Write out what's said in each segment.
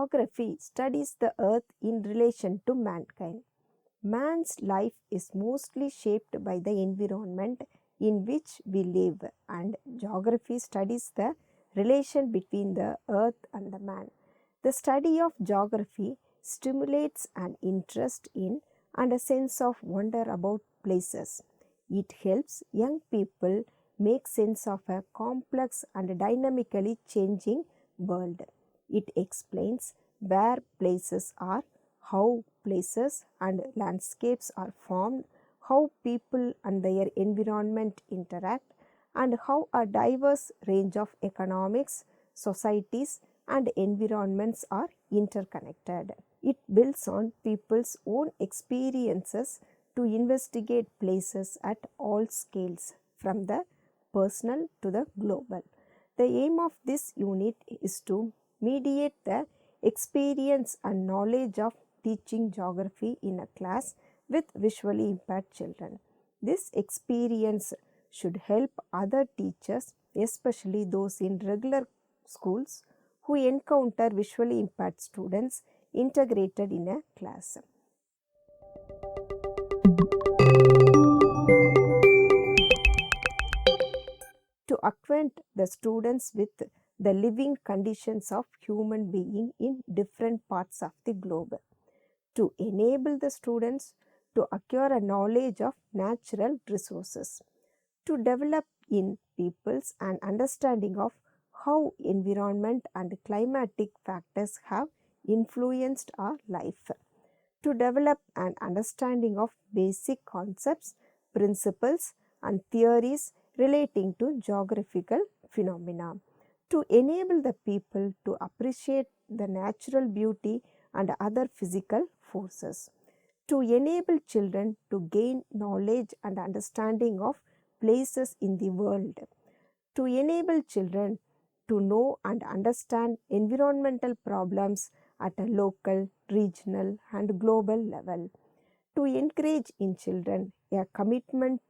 Geography studies the earth in relation to mankind. Man's life is mostly shaped by the environment in which we live, and geography studies the relation between the earth and the man. The study of geography stimulates an interest in and a sense of wonder about places. It helps young people make sense of a complex and dynamically changing world. It explains where places are, how places and landscapes are formed, how people and their environment interact, and how a diverse range of economics, societies, and environments are interconnected. It builds on people's own experiences to investigate places at all scales, from the personal to the global. The aim of this unit is to mediate the experience and knowledge of teaching geography in a class with visually impaired children. This experience should help other teachers, especially those in regular schools, who encounter visually impaired students integrated in a class. To acquaint the students with the living conditions of human being in different parts of the globe, to enable the students to acquire a knowledge of natural resources, to develop in peoples an understanding of how environment and climatic factors have influenced our life, to develop an understanding of basic concepts, principles, and theories relating to geographical phenomena, to enable the people to appreciate the natural beauty and other physical forces, to enable children to gain knowledge and understanding of places in the world, to enable children to know and understand environmental problems at a local, regional, and global level, to encourage in children a commitment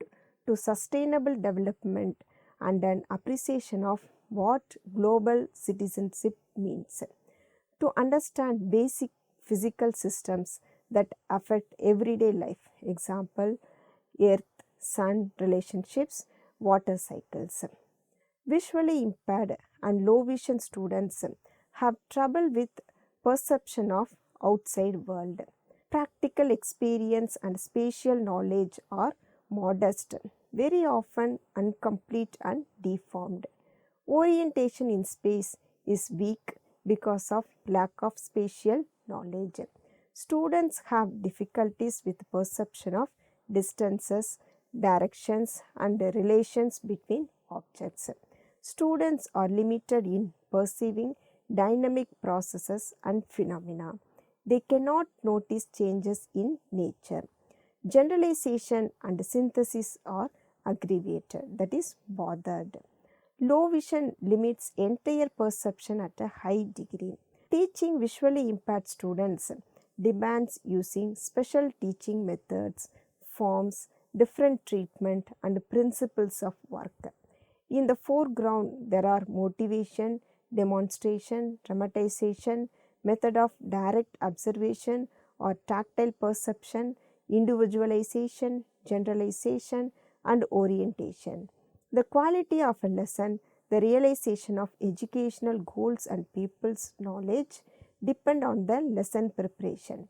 to sustainable development and an appreciation of what global citizenship means, to understand basic physical systems that affect everyday life, example, earth-sun relationships, water cycles. Visually impaired and low vision students have trouble with perception of outside world. Practical experience and spatial knowledge are modest, very often incomplete and deformed. Orientation in space is weak because of lack of spatial knowledge. Students have difficulties with perception of distances, directions, and relations between objects. Students are limited in perceiving dynamic processes and phenomena. They cannot notice changes in nature. Generalization and synthesis are aggravated, that is bothered. Low vision limits entire perception at a high degree. Teaching visually impaired students demands using special teaching methods, forms, different treatment, and principles of work. In the foreground, there are motivation, demonstration, dramatization, method of direct observation or tactile perception, individualization, generalization, and orientation. The quality of a lesson, the realization of educational goals and people's knowledge depend on the lesson preparation.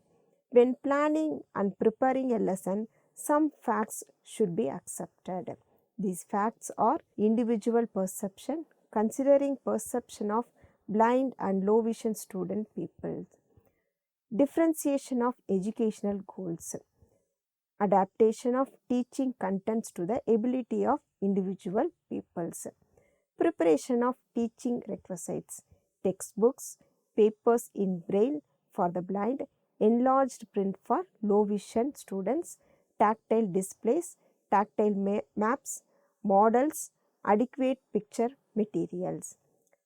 When planning and preparing a lesson, some facts should be accepted. These facts are individual perception, considering perception of blind and low vision student people, differentiation of educational goals, adaptation of teaching contents to the ability of individual peoples, preparation of teaching requisites, textbooks, papers in braille for the blind, enlarged print for low vision students, tactile displays, tactile maps, models, adequate picture materials.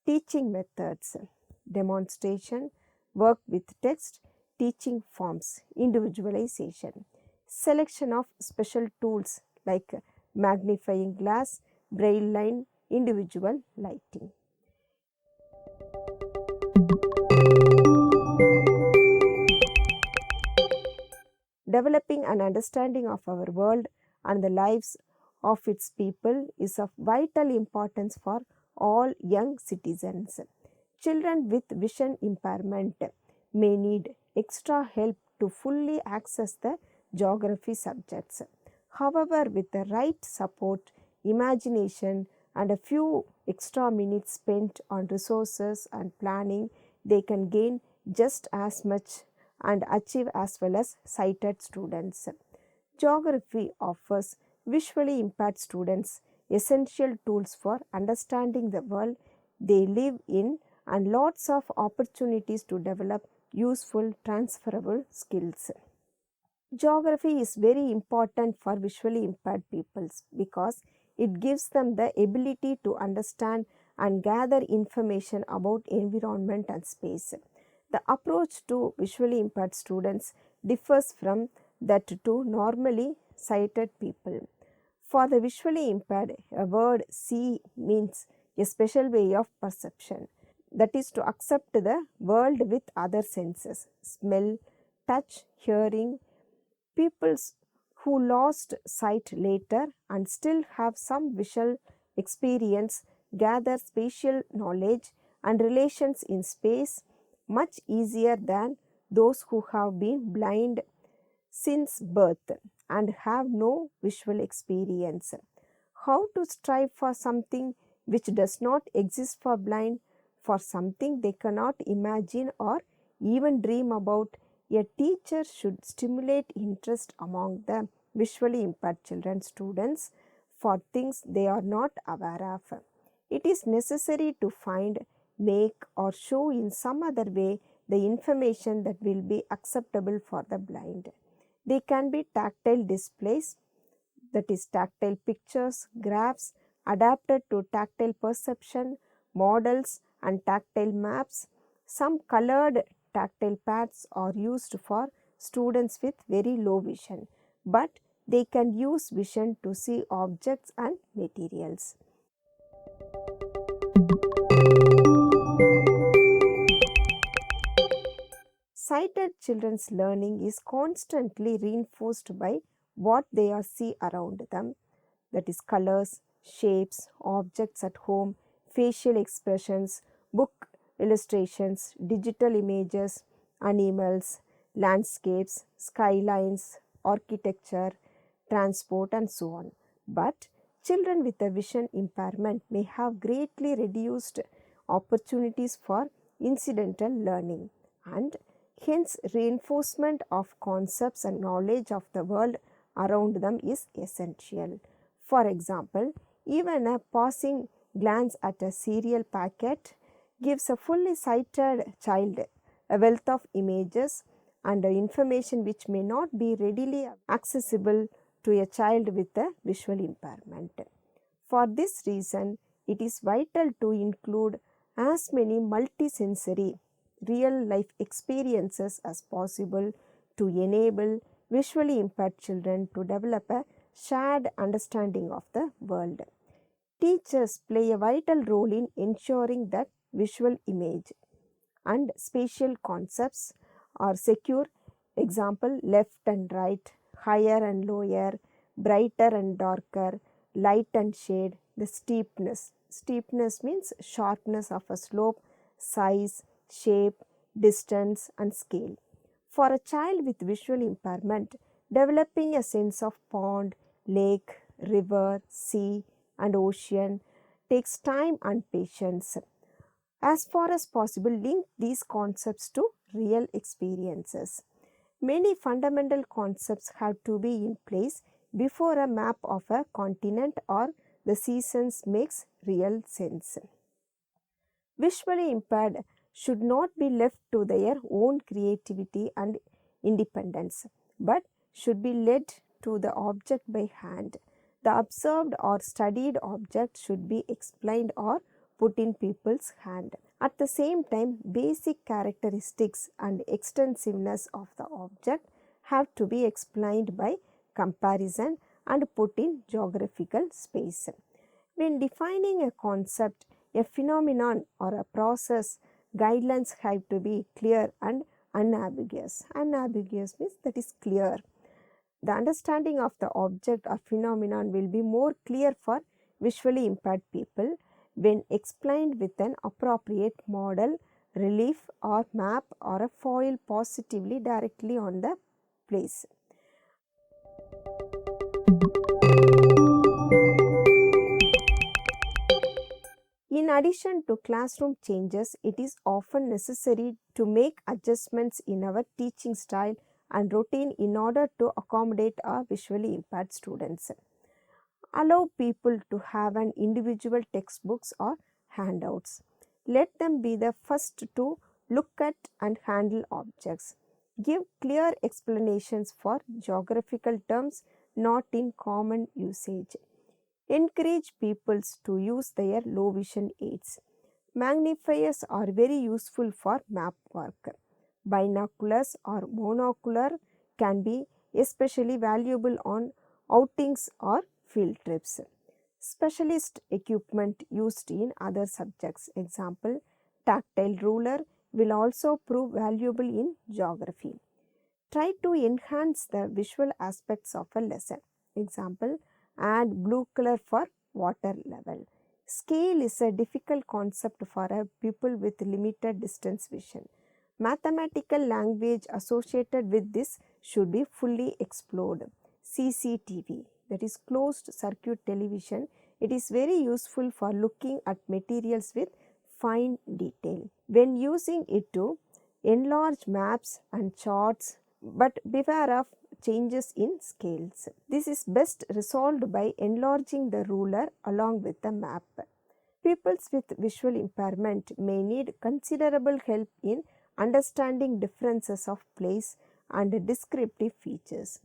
Teaching methods, demonstration, work with text, teaching forms, individualization, selection of special tools like magnifying glass, braille line, individual lighting. Developing an understanding of our world and the lives of its people is of vital importance for all young citizens. Children with vision impairment may need extra help to fully access the geography subjects. However, with the right support, imagination, and a few extra minutes spent on resources and planning, they can gain just as much and achieve as well as sighted students. Geography offers visually impaired students essential tools for understanding the world they live in and lots of opportunities to develop useful transferable skills. Geography is very important for visually impaired peoples because it gives them the ability to understand and gather information about environment and space. The approach to visually impaired students differs from that to normally sighted people. For the visually impaired, a word see means a special way of perception, that is to accept the world with other senses, smell, touch, hearing. Peoples who lost sight later and still have some visual experience gather spatial knowledge and relations in space much easier than those who have been blind since birth and have no visual experience. How to strive for something which does not exist for blind, for something they cannot imagine or even dream about. A teacher should stimulate interest among the visually impaired children students for things they are not aware of. It is necessary to find, make, or show in some other way the information that will be acceptable for the blind. They can be tactile displays, that is, tactile pictures, graphs adapted to tactile perception, models, and tactile maps. Some colored tactile pads are used for students with very low vision, but they can use vision to see objects and materials. Sighted children's learning is constantly reinforced by what they see around them, that is, colors, shapes, objects at home, facial expressions, book illustrations, digital images, animals, landscapes, skylines, architecture, transport, and so on. But children with a vision impairment may have greatly reduced opportunities for incidental learning, and hence reinforcement of concepts and knowledge of the world around them is essential. For example, even a passing glance at a cereal packet gives a fully sighted child a wealth of images and information which may not be readily accessible to a child with a visual impairment. For this reason, it is vital to include as many multisensory real life experiences as possible to enable visually impaired children to develop a shared understanding of the world. Teachers play a vital role in ensuring that visual image and spatial concepts are secure. Example, left and right, higher and lower, brighter and darker, light and shade, the steepness. Steepness means sharpness of a slope, size, shape, distance, and scale. For a child with visual impairment, developing a sense of pond, lake, river, sea, and ocean takes time and patience. As far as possible, link these concepts to real experiences. Many fundamental concepts have to be in place before a map of a continent or the seasons makes real sense. Visually impaired should not be left to their own creativity and independence, but should be led to the object by hand. The observed or studied object should be explained or put in people's hand. At the same time, basic characteristics and extensiveness of the object have to be explained by comparison and put in geographical space. When defining a concept, a phenomenon, or a process, guidelines have to be clear and unambiguous. Unambiguous means that is clear. The understanding of the object or phenomenon will be more clear for visually impaired people when explained with an appropriate model, relief, or map or a foil positively directly on the place. In addition to classroom changes, it is often necessary to make adjustments in our teaching style and routine in order to accommodate our visually impaired students. Allow people to have an individual textbooks or handouts. Let them be the first to look at and handle objects. Give clear explanations for geographical terms not in common usage. Encourage people to use their low vision aids. Magnifiers are very useful for map work. Binoculars or monocular can be especially valuable on outings or field trips. Specialist equipment used in other subjects, example, tactile ruler, will also prove valuable in geography. Try to enhance the visual aspects of a lesson. Example, add blue color for water level. Scale is a difficult concept for a pupil with limited distance vision. Mathematical language associated with this should be fully explored. CCTV, that is closed circuit television, it is very useful for looking at materials with fine detail. When using it to enlarge maps and charts, but beware of changes in scales. This is best resolved by enlarging the ruler along with the map. Pupils with visual impairment may need considerable help in understanding differences of place and descriptive features.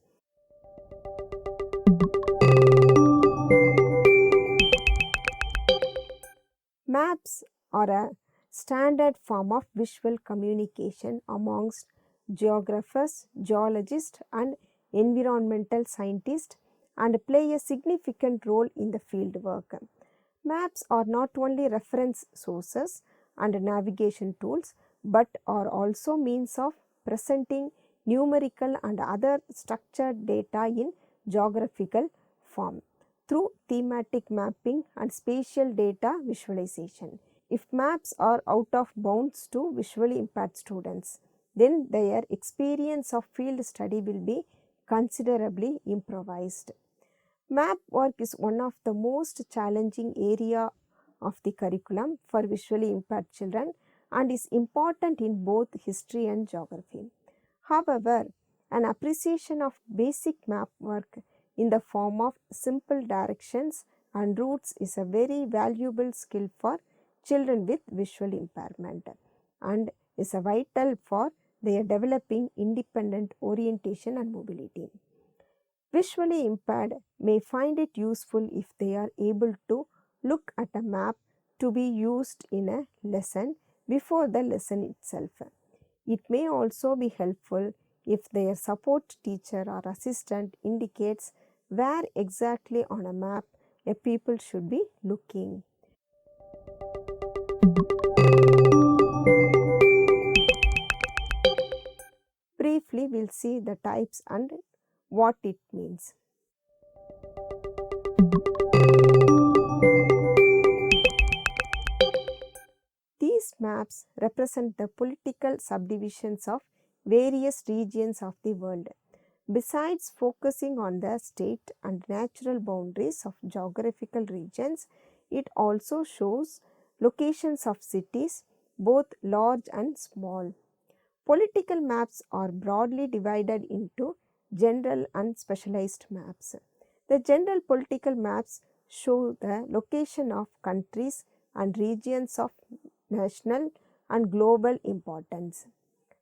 Maps are a standard form of visual communication amongst geographers, geologists, and environmental scientists and play a significant role in the field work. Maps are not only reference sources and navigation tools but are also means of presenting numerical and other structured data in geographical form through thematic mapping and spatial data visualization. If maps are out of bounds to visually impaired students, then their experience of field study will be considerably improvised. Map work is one of the most challenging area of the curriculum for visually impaired children and is important in both history and geography. However, an appreciation of basic map work in the form of simple directions and routes is a very valuable skill for children with visual impairment and is a vital for their developing independent orientation and mobility. Visually impaired may find it useful if they are able to look at a map to be used in a lesson before the lesson itself. It may also be helpful if their support teacher or assistant indicates where exactly on a map a pupil should be looking. Briefly, we'll see the types and what it means. These maps represent the political subdivisions of various regions of the world. Besides focusing on the state and natural boundaries of geographical regions, it also shows locations of cities, both large and small. Political maps are broadly divided into general and specialized maps. The general political maps show the location of countries and regions of national and global importance.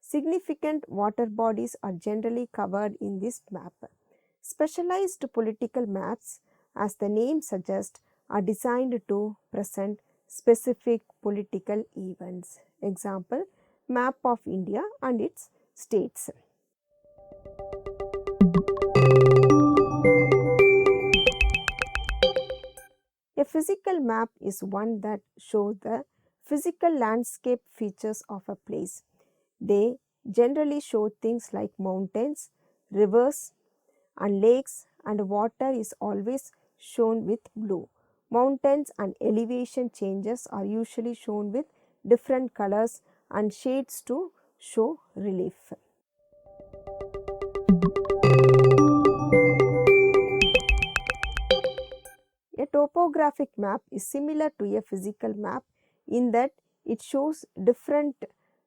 Significant water bodies are generally covered in this map. Specialized political maps, as the name suggests, are designed to present specific political events. Example, map of India and its states. A physical map is one that shows the physical landscape features of a place. They generally show things like mountains, rivers, and lakes and water is always shown with blue. Mountains and elevation changes are usually shown with different colors and shades to show relief. A topographic map is similar to a physical map in that it shows different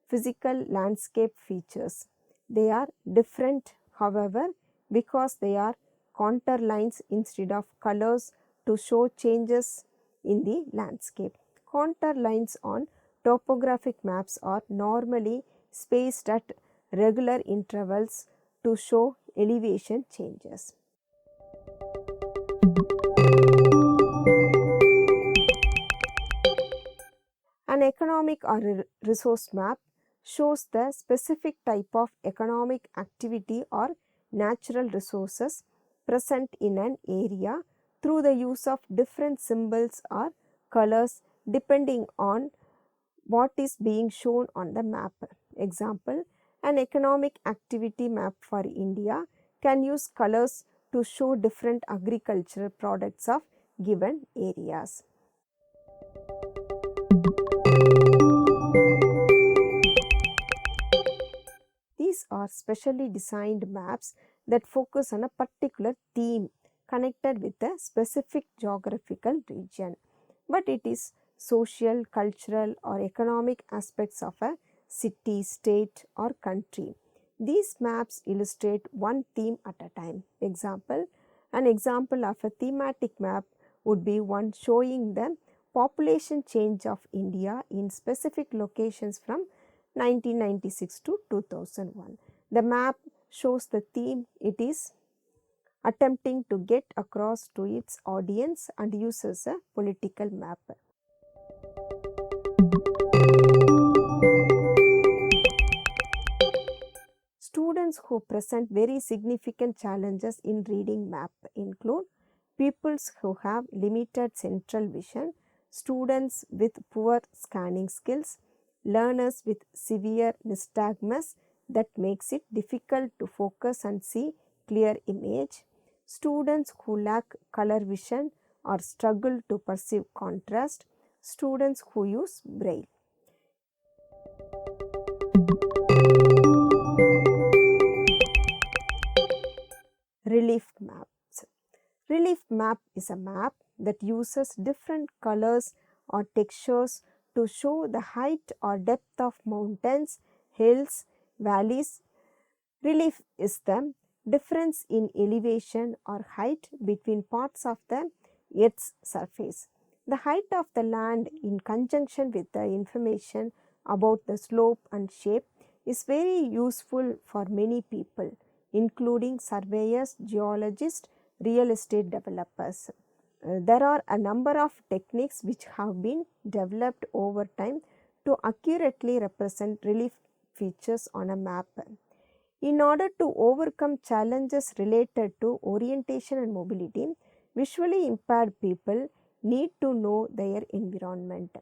physical landscape features. They are different, however, because they are contour lines instead of colors to show changes in the landscape. Contour lines on topographic maps are normally spaced at regular intervals to show elevation changes. An economic or resource map shows the specific type of economic activity or natural resources present in an area through the use of different symbols or colors depending on what is being shown on the map. Example, an economic activity map for India can use colors to show different agricultural products of given areas. These are specially designed maps that focus on a particular theme connected with a specific geographical region, but it is social, cultural, or economic aspects of a city, state, or country. These maps illustrate one theme at a time. An example of a thematic map would be one showing the population change of India in specific locations from 1996 to 2001. The map shows the theme it is attempting to get across to its audience and uses a political map. Students who present very significant challenges in reading map include pupils who have limited central vision, students with poor scanning skills, learners with severe nystagmus that makes it difficult to focus and see clear image, students who lack color vision or struggle to perceive contrast, students who use braille. Relief maps. Relief map is a map that uses different colors or textures to show the height or depth of mountains, hills, valleys. Relief is the difference in elevation or height between parts of the Earth's surface. The height of the land in conjunction with the information about the slope and shape is very useful for many people, including surveyors, geologists, real estate developers. There are a number of techniques which have been developed over time to accurately represent relief features on a map. In order to overcome challenges related to orientation and mobility, visually impaired people need to know their environment.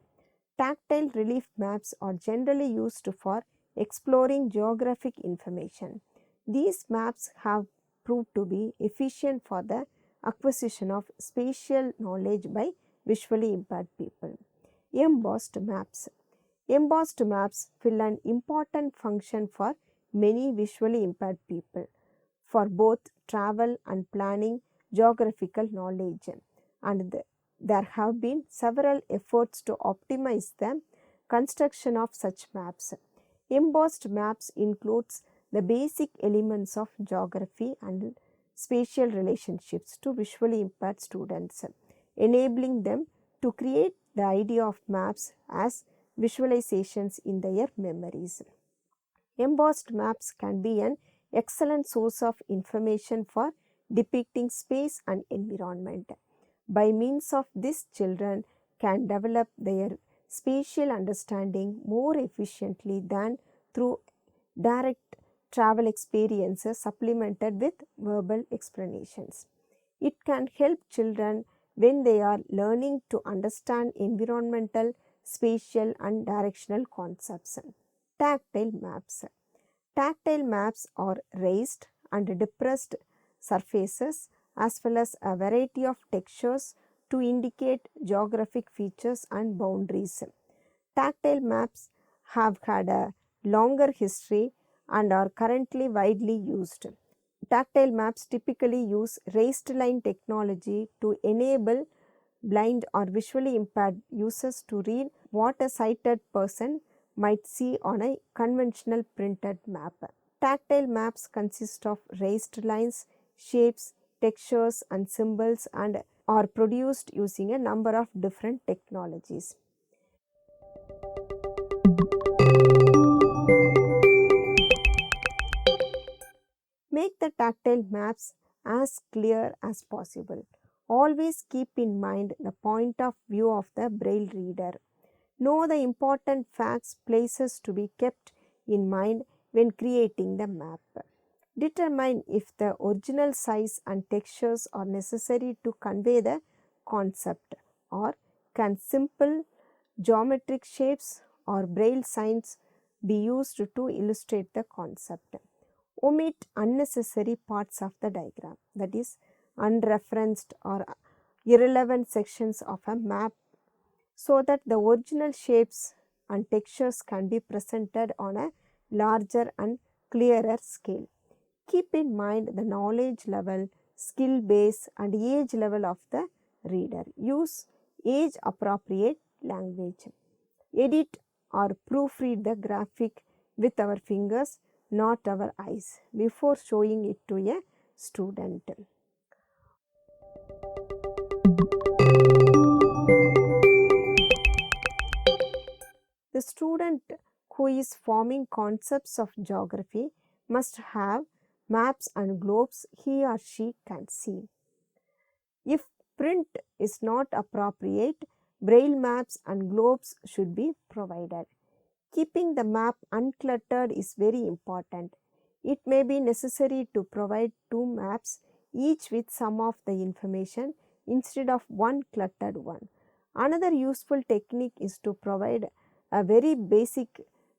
Tactile relief maps are generally used for exploring geographic information. These maps have proved to be efficient for the acquisition of spatial knowledge by visually impaired people. Embossed maps. Embossed maps fill an important function for many visually impaired people for both travel and planning geographical knowledge, and there have been several efforts to optimize the construction of such maps. Embossed maps includes the basic elements of geography and spatial relationships to visually impaired students, enabling them to create the idea of maps as visualizations in their memories. Embossed maps can be an excellent source of information for depicting space and environment. By means of this, children can develop their spatial understanding more efficiently than through direct travel experiences supplemented with verbal explanations. It can help children when they are learning to understand environmental, spatial, and directional concepts. Tactile maps. Tactile maps are raised and depressed surfaces as well as a variety of textures to indicate geographic features and boundaries. Tactile maps have had a longer history and are currently widely used. Tactile maps typically use raised line technology to enable blind or visually impaired users to read what a sighted person might see on a conventional printed map. Tactile maps consist of raised lines, shapes, textures, and symbols and are produced using a number of different technologies. Make the tactile maps as clear as possible. Always keep in mind the point of view of the braille reader. Know the important facts, places to be kept in mind when creating the map. Determine if the original size and textures are necessary to convey the concept, or can simple geometric shapes or braille signs be used to illustrate the concept. Omit unnecessary parts of the diagram, that is, unreferenced or irrelevant sections of a map, so that the original shapes and textures can be presented on a larger and clearer scale. Keep in mind the knowledge level, skill base, and age level of the reader. Use age appropriate language. Edit or proofread the graphic with our fingers, not our eyes, before showing it to a student. The student who is forming concepts of geography must have maps and globes he or she can see. If print is not appropriate, braille maps and globes should be provided. Keeping the map uncluttered is very important. It may be necessary to provide two maps, each with some of the information instead of one cluttered one. Another useful technique is to provide a very basic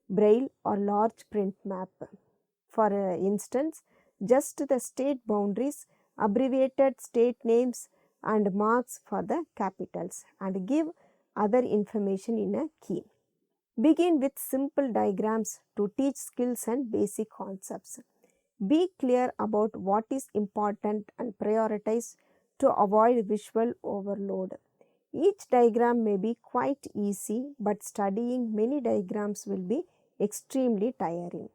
braille or large print map. For instance, just the state boundaries, abbreviated state names, and marks for the capitals, and give other information in a key. Begin with simple diagrams to teach skills and basic concepts. Be clear about what is important and prioritize to avoid visual overload. Each diagram may be quite easy, but studying many diagrams will be extremely tiring.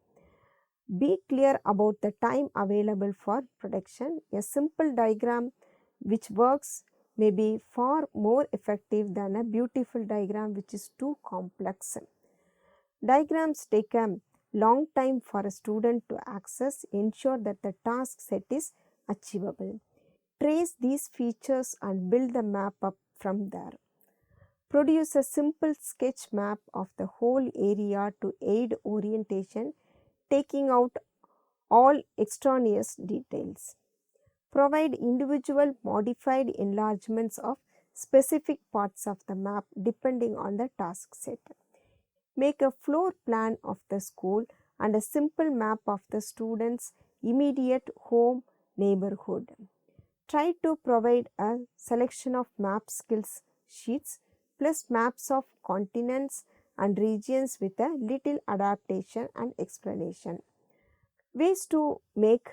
Be clear about the time available for production. A simple diagram which works may be far more effective than a beautiful diagram which is too complex. Diagrams take a long time for a student to access. Ensure that the task set is achievable. Trace these features and build the map up from there. Produce a simple sketch map of the whole area to aid orientation, taking out all extraneous details. Provide individual modified enlargements of specific parts of the map depending on the task set. Make a floor plan of the school and a simple map of the student's immediate home neighborhood. Try to provide a selection of map skills sheets plus maps of continents and regions with a little adaptation and explanation. Ways to make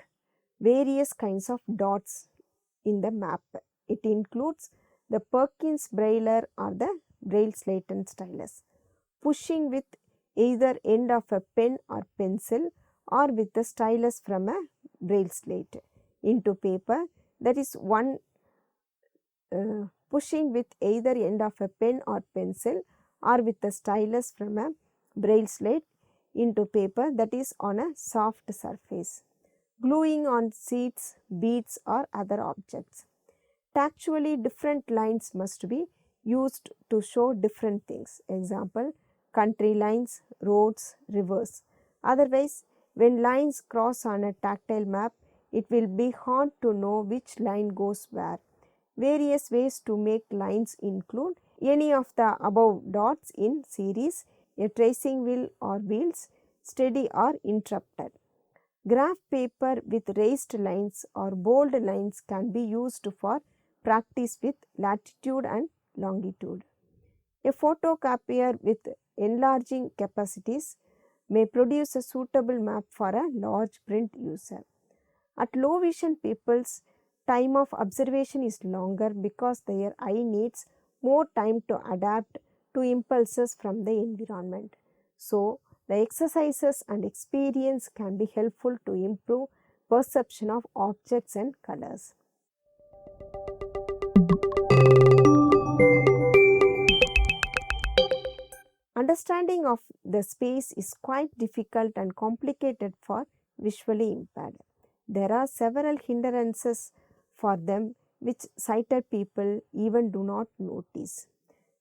various kinds of dots in the map. It includes the Perkins Brailler or the Braille slate and stylus. Pushing with either end of a pen or pencil or with the stylus from a braille slate into paper, that is one pushing with either end of a pen or pencil or with the stylus from a braille slate into paper, that is on a soft surface. Gluing on seats, beads or other objects. Tactually different lines must be used to show different things. Example, country lines, roads, rivers. Otherwise, when lines cross on a tactile map, it will be hard to know which line goes where. Various ways to make lines include any of the above dots in series, a tracing wheel or wheels, steady or interrupted. Graph paper with raised lines or bold lines can be used for practice with latitude and longitude. A photocopier with enlarging capacities may produce a suitable map for a large print user. At low vision people's time of observation is longer because their eye needs more time to adapt to impulses from the environment. So, the exercises and experience can be helpful to improve perception of objects and colors. Understanding of the space is quite difficult and complicated for visually impaired. There are several hindrances for them which sighted people even do not notice.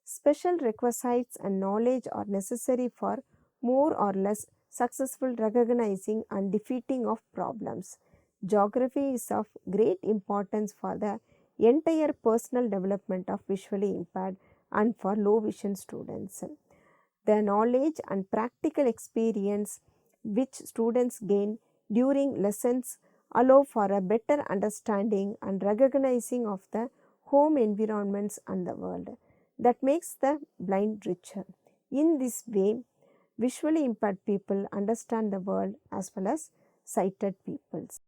Special requisites and knowledge are necessary for more or less successful recognizing and defeating of problems. Geography is of great importance for the entire personal development of visually impaired and for low vision students. The knowledge and practical experience which students gain during lessons allow for a better understanding and recognizing of the home environments and the world. That makes the blind richer. In this way, visually impaired people understand the world as well as sighted peoples.